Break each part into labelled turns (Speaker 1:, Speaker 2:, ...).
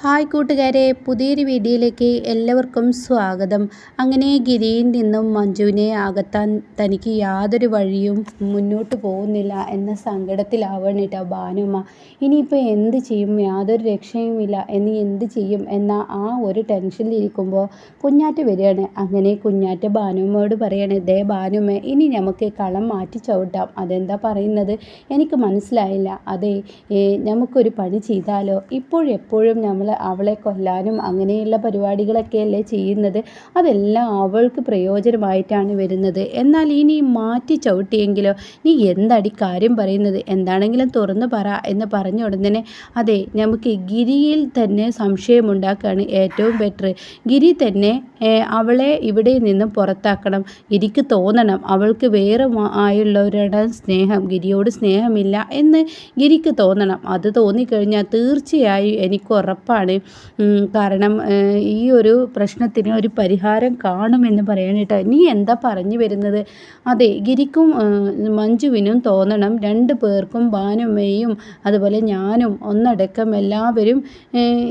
Speaker 1: Hi കൂട്ടുകാരെ, പുതിയൊരു വീഡിയോയിലേക്ക് എല്ലാവർക്കും സ്വാഗതം. അങ്ങനെ ഗിരിയിൽ നിന്നും മഞ്ജുവിനെ അകത്താൻ തനിക്ക് യാതൊരു വഴിയും മുന്നോട്ട് പോകുന്നില്ല എന്ന സങ്കടത്തിലാവണിട്ട ഭാനുമ്മ. ഇനിയിപ്പോൾ എന്ത് ചെയ്യും, യാതൊരു രക്ഷയുമില്ല, എന്ത് ചെയ്യും എന്ന ആ ഒരു ടെൻഷനിലിരിക്കുമ്പോൾ കുഞ്ഞാറ്റ വരികയാണ്. അങ്ങനെ കുഞ്ഞാറ്റ ഭാനുമ്മയോട് പറയാണ്, ദേ ഭാനുമ്മ, ഇനി നമുക്ക് കളം മാറ്റി ചവിട്ടാം. അതെന്താ പറയുന്നത്, എനിക്ക് മനസ്സിലായില്ല. അതെ, നമുക്കൊരു പണി ചെയ്താലോ? ഇപ്പോഴെപ്പോഴും നമ്മൾ അവളെ കൊല്ലാനും അങ്ങനെയുള്ള പരിപാടികളൊക്കെയല്ലേ ചെയ്യുന്നത്. അതെല്ലാം അവൾക്ക് പ്രയോജനമായിട്ടാണ് വരുന്നത്. എന്നാൽ ഇനി മാറ്റി ചവിട്ടിയെങ്കിലോ? നീ എന്തടി കാര്യം പറയുന്നത്? എന്താണെങ്കിലും തുറന്നു പറ എന്ന് പറഞ്ഞ ഉടനെ, അതെ, നമുക്ക് ഗിരിയിൽ തന്നെ സംശയമുണ്ടാക്കുകയാണ് ഏറ്റവും ബെറ്റർ. ഗിരി തന്നെ അവളെ ഇവിടെ നിന്നും പുറത്താക്കണം. ഗിരിക്ക് തോന്നണം അവൾക്ക് വേറെ ആയുള്ളവരുടെ സ്നേഹം, ഗിരിയോട് സ്നേഹമില്ല എന്ന് ഗിരിക്ക് തോന്നണം. അത് തോന്നിക്കഴിഞ്ഞാൽ തീർച്ചയായും എനിക്ക് ഉറപ്പാണ്, കാരണം ഈ ഒരു പ്രശ്നത്തിന് ഒരു പരിഹാരം കാണുമെന്ന് പറയാനായിട്ട്. നീ എന്താ പറഞ്ഞു വരുന്നത്? അതെ, ഗിരിക്കും മഞ്ജുവിനും തോന്നണം, രണ്ടു പേർക്കും, ഭാനുമ്മയും അതുപോലെ ഞാനും ഒന്നടക്കം എല്ലാവരും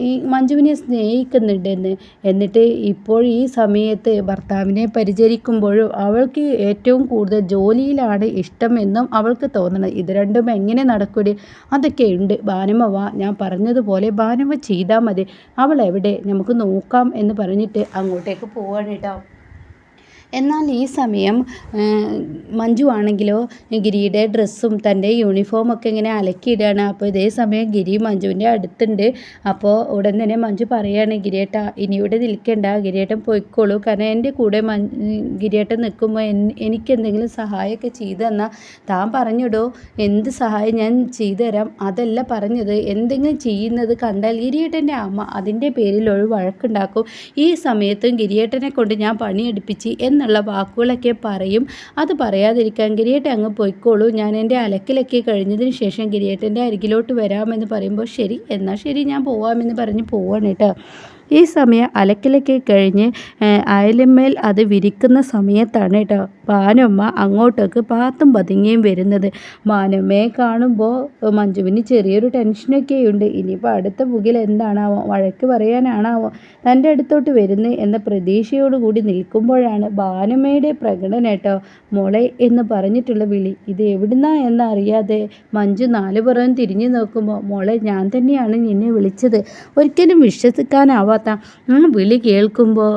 Speaker 1: ഈ മഞ്ജുവിനെ സ്നേഹിക്കുന്നുണ്ടെന്ന്. എന്നിട്ട് ഇപ്പോൾ ഈ സമയത്ത് ഭർത്താവിനെ പരിചരിക്കുമ്പോഴും അവൾക്ക് ഏറ്റവും കൂടുതൽ ജോലിയിലാണ് ഇഷ്ടമെന്നും അവൾക്ക് തോന്നണം. ഇത് രണ്ടും എങ്ങനെ നടക്കൂടി? അതൊക്കെയുണ്ട്. ഭാനുമ്മ വാ, ഞാൻ പറഞ്ഞതുപോലെ ഭാനുമ്മ ചെയ്താൽ മതി. അവൾ എവിടെ, നമുക്ക് നോക്കാം എന്ന് പറഞ്ഞിട്ട് അങ്ങോട്ടേക്ക് പോവാണ് കേട്ടോ. എന്നാൽ ഈ സമയം മഞ്ജു ആണെങ്കിലോ ഗിരിയുടെ ഡ്രസ്സും തൻ്റെ യൂണിഫോമൊക്കെ ഇങ്ങനെ അലക്കിയിടുകയാണ്. അപ്പോൾ ഇതേ സമയം ഗിരി മഞ്ജുവിൻ്റെ അടുത്തുണ്ട്. അപ്പോൾ ഉടൻ തന്നെ മഞ്ജു പറയുകയാണ്, ഗിരിയേട്ടാ ഇനി ഇവിടെ നിൽക്കണ്ട, ഗിരിയേട്ടൻ പോയിക്കോളൂ. കാരണം എൻ്റെ കൂടെ ഗിരിയേട്ടൻ നിൽക്കുമ്പോൾ എനിക്ക് എന്തെങ്കിലും സഹായമൊക്കെ ചെയ്തു തന്നാൽ താൻ പറഞ്ഞിടോ, എന്ത് സഹായം ഞാൻ ചെയ്തു തരാം. അതല്ല പറഞ്ഞത്, എന്തെങ്കിലും ചെയ്യുന്നത് കണ്ടാൽ ഗിരിയേട്ടൻ്റെ അമ്മ അതിൻ്റെ പേരിൽ ഒരു വഴക്കുണ്ടാക്കും. ഈ സമയത്തും ഗിരിയേട്ടനെ കൊണ്ട് ഞാൻ പണിയെടുപ്പിച്ച് എന്നുള്ള വാക്കുകളൊക്കെ പറയും. അത് പറയാതിരിക്കാൻ ഗിരിയേട്ടൻ അങ്ങ് പോയിക്കോളൂ, ഞാൻ എൻ്റെ അലക്കിലൊക്കെ കഴിഞ്ഞതിന് ശേഷം ഗിരിയേട്ടൻ്റെ അരികിലോട്ട് വരാമെന്ന് പറയുമ്പോൾ, ശരി എന്നാൽ ശരി, ഞാൻ പോവാമെന്ന് പറഞ്ഞ് പോവാണ് കേട്ടോ. ഈ സമയം അലക്കിലൊക്കെ കഴിഞ്ഞ് അയലിന്മേൽ അത് വിരിക്കുന്ന സമയത്താണ് കേട്ടോ ഭാനുമ്മ അങ്ങോട്ടേക്ക് പാത്തും പതുങ്ങിയും വരുന്നത്. ഭാനുമ്മയെ കാണുമ്പോൾ മഞ്ജുവിന് ചെറിയൊരു ടെൻഷനൊക്കെയുണ്ട്. ഇനിയിപ്പോൾ അടുത്ത പുകിൽ എന്താണാവോ, വഴക്ക് പറയാനാണാവോ തൻ്റെ അടുത്തോട്ട് വരുന്നത് എന്ന പ്രതീക്ഷയോടുകൂടി നിൽക്കുമ്പോഴാണ് ഭാനുമ്മയുടെ പ്രകടനം കേട്ടോ. മോളെ എന്ന് പറഞ്ഞിട്ടുള്ള വിളി. ഇത് എവിടുന്നാ എന്നറിയാതെ മഞ്ജു നാലുപുറം തിരിഞ്ഞു നോക്കുമ്പോൾ, മോളെ ഞാൻ തന്നെയാണ് നിന്നെ വിളിച്ചത്. ഒരിക്കലും വിശ്വസിക്കാനാവാത്ത വിളി കേൾക്കുമ്പോൾ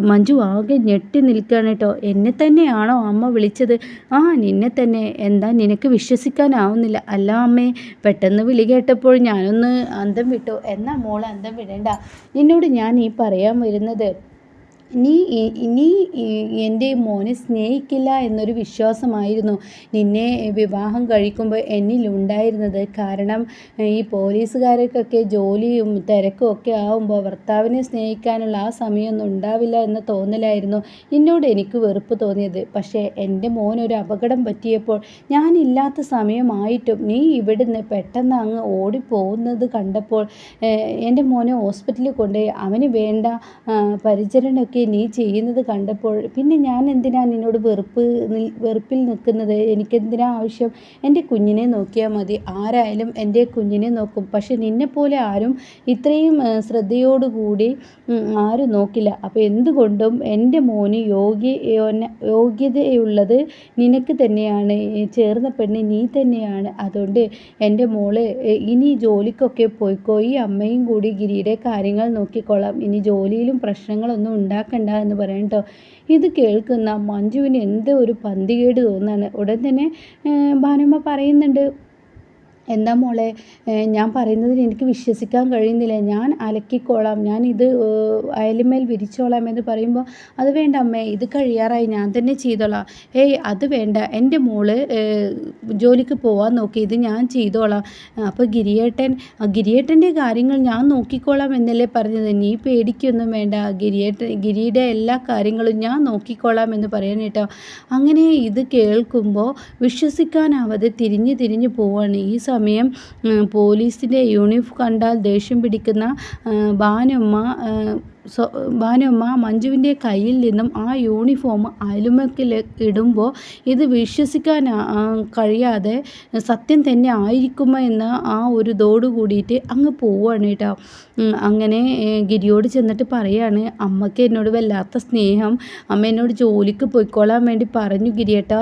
Speaker 1: മഞ്ജു ആകെ ഞെട്ടി നിൽക്കുകയാണ് കേട്ടോ. എന്നെ തന്നെയാണോ അമ്മ വിളിച്ചത്? ആ, നിന്നെ തന്നെ. എന്താ നിനക്ക് വിശ്വസിക്കാനാവുന്നില്ല? അല്ല അമ്മേ, പെട്ടെന്ന് വിളി കേട്ടപ്പോൾ ഞാനൊന്ന് അന്തം വിട്ടു. എന്നാ മോൾ അന്തം വിടേണ്ട. നിന്നോട് ഞാൻ ഈ പറയാൻ വരുന്നത്, നീ എൻ്റെ മോനെ സ്നേഹിക്കില്ല എന്നൊരു വിശ്വാസമായിരുന്നു നിന്നെ വിവാഹം കഴിക്കുമ്പോൾ എന്നിലുണ്ടായിരുന്നത്. കാരണം ഈ പോലീസുകാർക്കൊക്കെ ജോലിയും തിരക്കും ഒക്കെ ആവുമ്പോൾ ഭർത്താവിനെ സ്നേഹിക്കാനുള്ള ആ സമയമൊന്നും ഉണ്ടാവില്ല എന്ന തോന്നലായിരുന്നു നിന്നോട് എനിക്ക് വെറുപ്പ് തോന്നിയത്. പക്ഷേ എൻ്റെ മോനൊരു അപകടം പറ്റിയപ്പോൾ, ഞാനില്ലാത്ത സമയമായിട്ടും നീ ഇവിടുന്ന് പെട്ടെന്ന് അങ്ങ് ഓടിപ്പോകുന്നത് കണ്ടപ്പോൾ, എൻ്റെ മോനെ ഹോസ്പിറ്റലിൽ കൊണ്ടുപോയി അവന് വേണ്ട പരിചരണമൊക്കെ നീ ചെയ്യുന്നത് കണ്ടപ്പോൾ, പിന്നെ ഞാൻ എന്തിനാ നിന്നോട് വെറുപ്പിൽ നിൽക്കുന്നത്? എനിക്കെന്തിനാ ആവശ്യം? എൻ്റെ കുഞ്ഞിനെ നോക്കിയാൽ മതി. ആരായാലും എൻ്റെ കുഞ്ഞിനെ നോക്കും. പക്ഷെ നിന്നെപ്പോലെ ആരും ഇത്രയും ശ്രദ്ധയോടുകൂടി ആരും നോക്കില്ല. അപ്പോൾ എന്തുകൊണ്ടും എൻ്റെ മോന് യോഗ്യതയുള്ളത് നിനക്ക് തന്നെയാണ്, ചേർന്ന പെണ്ണ് നീ തന്നെയാണ്. അതുകൊണ്ട് എൻ്റെ മോള് ഇനി ജോലിക്കൊക്കെ പോയിക്കോ, ഈ അമ്മയും കൂടി ഗിരിയുടെ കാര്യങ്ങൾ നോക്കിക്കോളാം. ഇനി ജോലിയിലും പ്രശ്നങ്ങളൊന്നും ഉണ്ടാക്കണ്ട എന്ന് പറയാം കേട്ടോ. ഇത് കേൾക്കുന്ന മഞ്ജുവിന് എന്തോ ഒരു പന്തികേട് തോന്നാണ്. ഉടൻ തന്നെ ഭാനുമ്മ പറയുന്നുണ്ട്, എന്താ മോളെ, ഞാൻ പറയുന്നതിന് എനിക്ക് വിശ്വസിക്കാൻ കഴിയുന്നില്ല. ഞാൻ അലക്കിക്കോളാം, ഞാൻ ഇത് അയലിന്മേൽ വിരിച്ചോളാം എന്ന് പറയുമ്പോൾ, അത് വേണ്ട അമ്മേ, ഇത് കഴിയാറായി, ഞാൻ തന്നെ ചെയ്തോളാം. ഏയ് അത് വേണ്ട, എൻ്റെ മോള് ജോലിക്ക് പോവാൻ നോക്കി, ഇത് ഞാൻ ചെയ്തോളാം. അപ്പോൾ ഗിരിയേട്ടൻ്റെ കാര്യങ്ങൾ ഞാൻ നോക്കിക്കോളാം എന്നല്ലേ പറഞ്ഞത്? നീ പേടിക്കൊന്നും വേണ്ട, ഗിരിയുടെ എല്ലാ കാര്യങ്ങളും ഞാൻ നോക്കിക്കോളാം എന്ന് പറയാൻ കേട്ടോ. അങ്ങനെ ഇത് കേൾക്കുമ്പോൾ വിശ്വസിക്കാനാവാതെ തിരിഞ്ഞു പോവാണ്. ഈ സമയം പോലീസിൻ്റെ യൂണിഫോം കണ്ടാൽ ദേഷ്യം പിടിക്കുന്ന ഭാനുമ്മ ഭാനുമ്മ മഞ്ജുവിൻ്റെ കയ്യിൽ നിന്നും ആ യൂണിഫോം അയലുമക്കിൽ ഇടുമ്പോൾ ഇത് വിശ്വസിക്കാൻ കഴിയാതെ സത്യം തന്നെ ആയിരിക്കുമോ എന്ന ആ ഒരു ഇതോട് കൂടിയിട്ട് അങ്ങ് പോവുകയാണ് കേട്ടോ. അങ്ങനെ ഗിരിയോട് ചെന്നിട്ട് പറയാണ്, അമ്മയ്ക്ക് എന്നോട് വല്ലാത്ത സ്നേഹം, അമ്മ എന്നോട് ജോലിക്ക് പോയിക്കോളാൻ വേണ്ടി പറഞ്ഞു ഗിരിയേട്ടാ.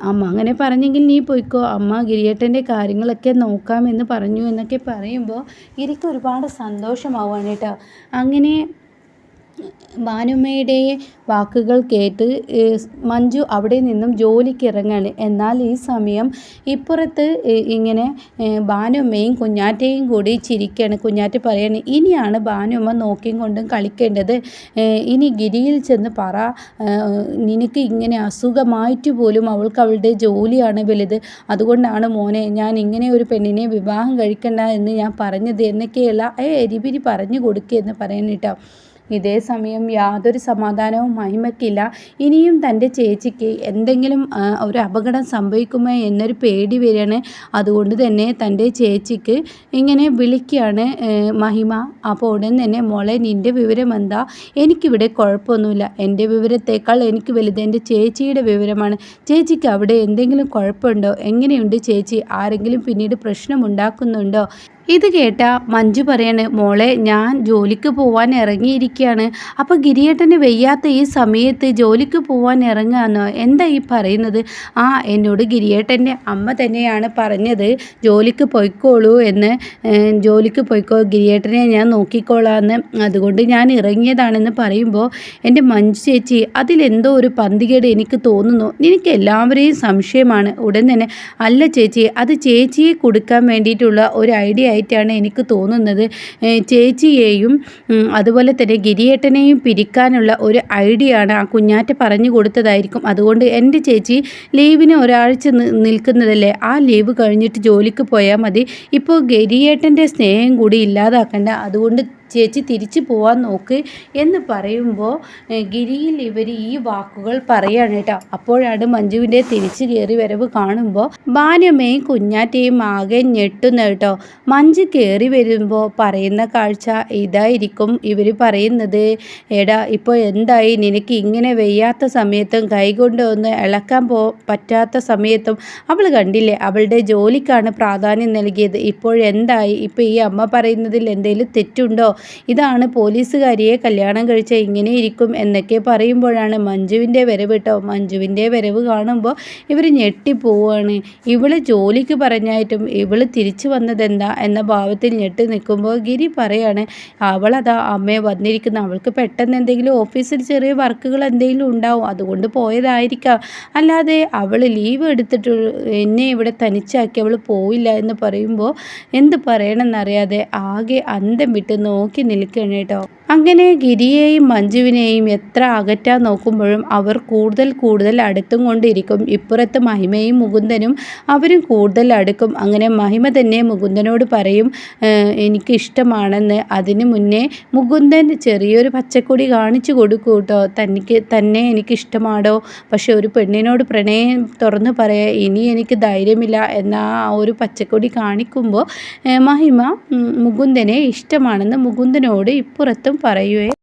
Speaker 1: അമ്മ അങ്ങനെ പറഞ്ഞെങ്കിൽ നീ പോയിക്കോ, അമ്മ ഗിരിയേട്ടൻ്റെ കാര്യങ്ങളൊക്കെ നോക്കാമെന്ന് പറഞ്ഞു എന്നൊക്കെ പറയുമ്പോൾ ഗിരിക്ക് ഒരുപാട് സന്തോഷമാവുകയാണ് കേട്ടോ. അങ്ങനെ ഭാനുമ്മയുടെ വാക്കുകൾ കേട്ട് മഞ്ജു അവിടെ നിന്നും ജോലിക്ക് ഇറങ്ങാണ്. എന്നാൽ ഈ സമയം ഇപ്പുറത്ത് ഇങ്ങനെ ഭാനുമ്മയും കുഞ്ഞാറ്റയും കൂടി ചിരിക്കുകയാണ്. കുഞ്ഞാറ്റ പറയാണ്, ഇനിയാണ് ഭാനുമ്മ നോക്കിയും കൊണ്ടും കളിക്കേണ്ടത്. ഇനി ഗിരിയിൽ ചെന്ന് പറ, നിനക്ക് ഇങ്ങനെ അസുഖമായിട്ട് പോലും അവൾക്ക് അവളുടെ ജോലിയാണ് വലുത്, അതുകൊണ്ടാണ് മോനെ ഞാൻ ഇങ്ങനെ ഒരു പെണ്ണിനെ വിവാഹം കഴിക്കണ്ട എന്ന് ഞാൻ പറഞ്ഞത് എന്നൊക്കെയുള്ള എരിപിരി പറഞ്ഞു കൊടുക്കുക എന്ന് പറയാനിട്ടോ. ഇതേ സമയം യാതൊരു സമാധാനവും മഹിമയ്ക്കില്ല. ഇനിയും തൻ്റെ ചേച്ചിക്ക് എന്തെങ്കിലും ഒരു അപകടം സംഭവിക്കുമോ എന്നൊരു പേടി വരികയാണ്. അതുകൊണ്ട് തന്നെ തൻ്റെ ചേച്ചിക്ക് ഇങ്ങനെ വിളിക്കുകയാണ് മഹിമ. അപ്പോൾ ഉടൻ തന്നെ, മോളെ നിൻ്റെ വിവരം എന്താ? എനിക്കിവിടെ കുഴപ്പമൊന്നുമില്ല, എൻ്റെ വിവരത്തേക്കാൾ എനിക്ക് വലുത് എൻ്റെ ചേച്ചിയുടെ വിവരമാണ്. ചേച്ചിക്ക് അവിടെ എന്തെങ്കിലും കുഴപ്പമുണ്ടോ? എങ്ങനെയുണ്ട് ചേച്ചി? ആരെങ്കിലും പിന്നീട് പ്രശ്നമുണ്ടാക്കുന്നുണ്ടോ? ഇത് കേട്ട മഞ്ജു പറയാണ്, മോളെ ഞാൻ ജോലിക്ക് പോവാൻ ഇറങ്ങിയിരിക്കുകയാണ്. അപ്പോൾ ഗിരിയേട്ടന് വയ്യാത്ത ഈ സമയത്ത് ജോലിക്ക് പോവാൻ ഇറങ്ങാമെന്നോ? എന്താ ഈ പറയുന്നത്? എന്നോട് ഗിരിയേട്ടൻ്റെ അമ്മ തന്നെയാണ് പറഞ്ഞത് ജോലിക്ക് പോയിക്കോളൂ എന്ന്. ജോലിക്ക് പോയിക്കോ, ഗിരിയേട്ടനെ ഞാൻ നോക്കിക്കോളാമെന്ന്, അതുകൊണ്ട് ഞാൻ ഇറങ്ങിയതാണെന്ന് പറയുമ്പോൾ, എൻ്റെ മഞ്ജു ചേച്ചി അതിലെന്തോ ഒരു പന്തികേട് എനിക്ക് തോന്നുന്നു, നിനക്ക് എല്ലാവരെയും സംശയമാണ്. ഉടൻ തന്നെ, അല്ല ചേച്ചി, അത് ചേച്ചിയെ കൊടുക്കാൻ വേണ്ടിയിട്ടുള്ള ഒരു ഐഡിയ ആയിട്ടാണ് എനിക്ക് തോന്നുന്നത്. ചേച്ചിയെയും അതുപോലെ തന്നെ ഗിരിയേട്ടനെയും പിരിക്കാനുള്ള ഒരു ഐഡിയ ആണ് ആ കുഞ്ഞാറ്റ പറഞ്ഞു കൊടുത്തതായിരിക്കും. അതുകൊണ്ട് എൻ്റെ ചേച്ചി ലീവിന് ഒരാഴ്ച നിൽക്കുന്നതല്ലേ, ആ ലീവ് കഴിഞ്ഞിട്ട് ജോലിക്ക് പോയാൽ മതി. ഇപ്പോൾ ഗിരിയേട്ടൻ്റെ സ്നേഹം കൂടി ഇല്ലാതാക്കണ്ട, അതുകൊണ്ട് ചേച്ചി തിരിച്ചു പോവാൻ നോക്ക് എന്ന് പറയുമ്പോൾ ഗിരിയിൽ ഇവർ ഈ വാക്കുകൾ പറയാണ് കേട്ടോ. അപ്പോഴാണ് മഞ്ജുവിൻ്റെ തിരിച്ചു കയറി വരവ് കാണുമ്പോൾ ഭാനുമ്മയും കുഞ്ഞാറ്റയും ആകെ ഞെട്ടുന്ന കേട്ടോ. മഞ്ജു കയറി വരുമ്പോൾ പറയുന്ന കാഴ്ച ഇതായിരിക്കും. ഇവർ പറയുന്നത്, എടാ ഇപ്പോൾ എന്തായി, നിനക്ക് ഇങ്ങനെ വയ്യാത്ത സമയത്തും കൈകൊണ്ട് ഒന്ന് ഇളക്കാൻ പറ്റാത്ത സമയത്തും അവൾ കണ്ടില്ലേ അവളുടെ ജോലിക്കാണ് പ്രാധാന്യം നൽകിയത്, ഇപ്പോഴെന്തായി? ഇപ്പോൾ ഈ അമ്മ പറയുന്നതിൽ എന്തെങ്കിലും തെറ്റുണ്ടോ? ഇതാണ് പോലീസുകാരിയെ കല്യാണം കഴിച്ച ഇങ്ങനെ ഇരിക്കും എന്നൊക്കെ പറയുമ്പോഴാണ് മഞ്ജുവിൻ്റെ വരവ് കേട്ടോ. മഞ്ജുവിൻ്റെ വരവ് കാണുമ്പോൾ ഇവർ ഞെട്ടിപ്പോവാണ്. ഇവള് ജോലിക്ക് പറഞ്ഞായിട്ടും ഇവള് തിരിച്ചു വന്നതെന്താ എന്ന ഭാവത്തിൽ ഞെട്ടി നിൽക്കുമ്പോൾ ഗിരി പറയാണ്, അവളതാ അമ്മയെ വന്നിരിക്കുന്ന, അവൾക്ക് പെട്ടെന്ന് എന്തെങ്കിലും ഓഫീസിൽ ചെറിയ വർക്കുകൾ എന്തെങ്കിലും ഉണ്ടാവും, അതുകൊണ്ട് പോയതായിരിക്കാം, അല്ലാതെ അവൾ ലീവ് എടുത്തിട്ട് എന്നെ ഇവിടെ തനിച്ചാക്കി അവൾ പോയില്ല എന്ന് പറയുമ്പോൾ എന്ത് പറയണമെന്നറിയാതെ ആകെ അന്തം വിട്ട് നോക്കി നിൽക്കുകയാണ് കേട്ടോ. അങ്ങനെ ഗിരിയെയും മഞ്ജുവിനെയും എത്ര അകറ്റാൻ നോക്കുമ്പോഴും അവർ കൂടുതൽ അടുത്തും കൊണ്ടിരിക്കും. ഇപ്പുറത്ത് മഹിമയും മുകുന്ദനും അവരും കൂടുതൽ അടുക്കും. അങ്ങനെ മഹിമ തന്നെ മുകുന്ദനോട് പറയും എനിക്കിഷ്ടമാണെന്ന്. അതിനു മുന്നേ മുകുന്ദൻ ചെറിയൊരു പച്ചക്കൊടി കാണിച്ചു കൊടുക്കൂ കേട്ടോ, തന്നെ എനിക്കിഷ്ടമാടോ, പക്ഷെ ഒരു പെണ്ണിനോട് പ്രണയം തുറന്നു പറയാൻ ഇനി എനിക്ക് ധൈര്യമില്ല എന്ന ആ ഒരു പച്ചക്കൊടി കാണിക്കുമ്പോൾ മഹിമ മുകുന്ദനെ ഇഷ്ടമാണെന്ന് മുകുന്ദനോട് ഇപ്പുറത്തും പറയുവേ.